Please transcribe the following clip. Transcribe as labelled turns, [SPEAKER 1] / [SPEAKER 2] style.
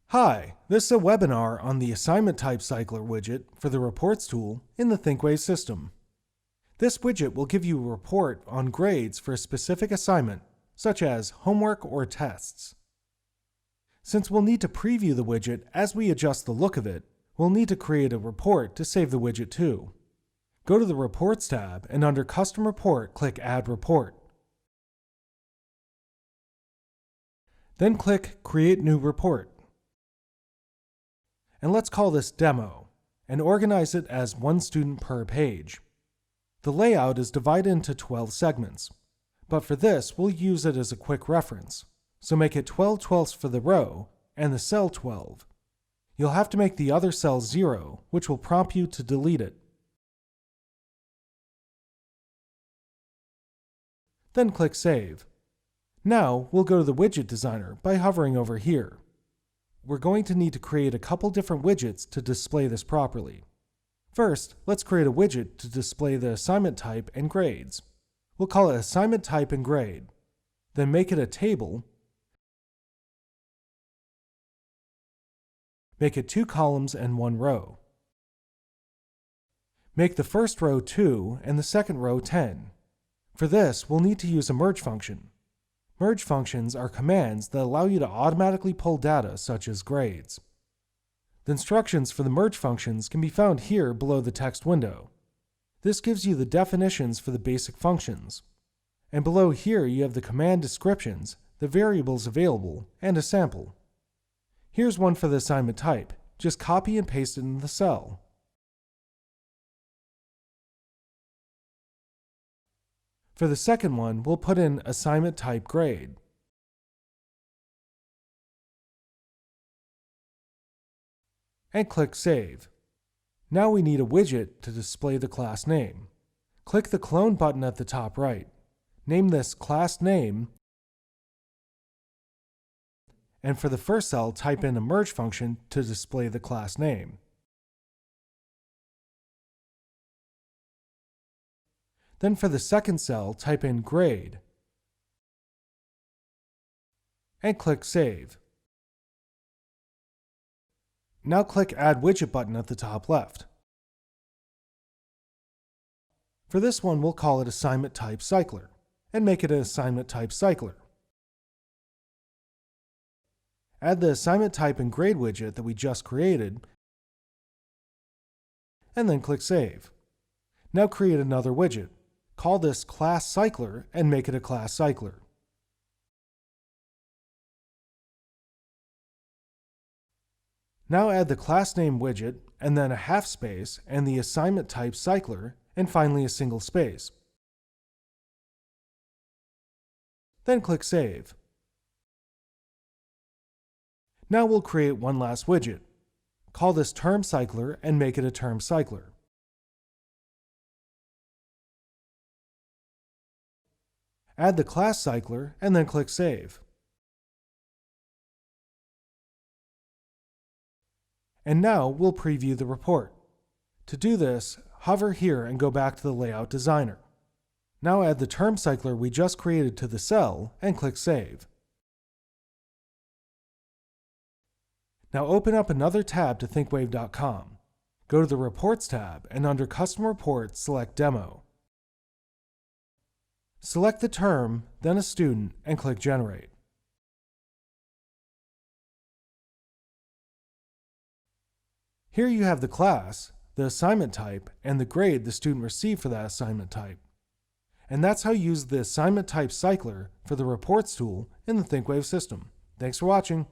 [SPEAKER 1] Hi, this is a webinar on the Assignment Type Cycler widget for the Reports tool in the ThinkWave system. This widget will give you a report on grades for a specific assignment, such as homework or tests. Since we'll need to preview the widget as we adjust the look of it, we'll need to create a report to save the widget to. Go to the Reports tab and under Custom Report, click Add Report. Then click Create New Report. And let's call this Demo, and organize it as one student per page. The layout is divided into 12 segments, but for this we'll use it as a quick reference, so make it 12/12 for the row and the cell 12. You'll have to make the other cell 0, which will prompt you to delete it. Then click Save. Now we'll go to the Widget Designer by hovering over here. We're going to need to create a couple different widgets to display this properly. First, let's create a widget to display the assignment type and grades. We'll call it Assignment Type and Grade. Then make it a table. Make it 2 columns and 1 row. Make the first row 2 and the second row 10. For this, we'll need to use a merge function. Merge functions are commands that allow you to automatically pull data such as grades. The instructions for the merge functions can be found here below the text window. This gives you the definitions for the basic functions. And below here you have the command descriptions, the variables available, and a sample. Here's one for the assignment type. Just copy and paste it in the cell. For the second one, we'll put in Assignment Type Grade. And click Save. Now we need a widget to display the class name. Click the Clone button at the top right. Name this Class Name, and for the first cell, type in a merge function to display the class name. Then for the second cell, type in grade, and click Save. Now click Add Widget button at the top left. For this one, we'll call it Assignment Type Cycler, and make it an Assignment Type Cycler. Add the Assignment Type and Grade widget that we just created, and then click Save. Now create another widget. Call this Class Cycler and make it a Class Cycler. Now add the Class Name widget and then a half space and the Assignment Type Cycler and finally a single space. Then click Save. Now we'll create one last widget. Call this Term Cycler and make it a Term Cycler. Add the Class Cycler and then click Save. And now we'll preview the report. To do this, hover here and go back to the Layout Designer. Now add the Term Cycler we just created to the cell and click Save. Now open up another tab to ThinkWave.com. Go to the Reports tab and under Custom Report, select Demo. Select the term, then a student, and click Generate. Here you have the class, the assignment type, and the grade the student received for that assignment type. And that's how you use the Assignment Type Cycler for the Reports tool in the ThinkWave system. Thanks for watching.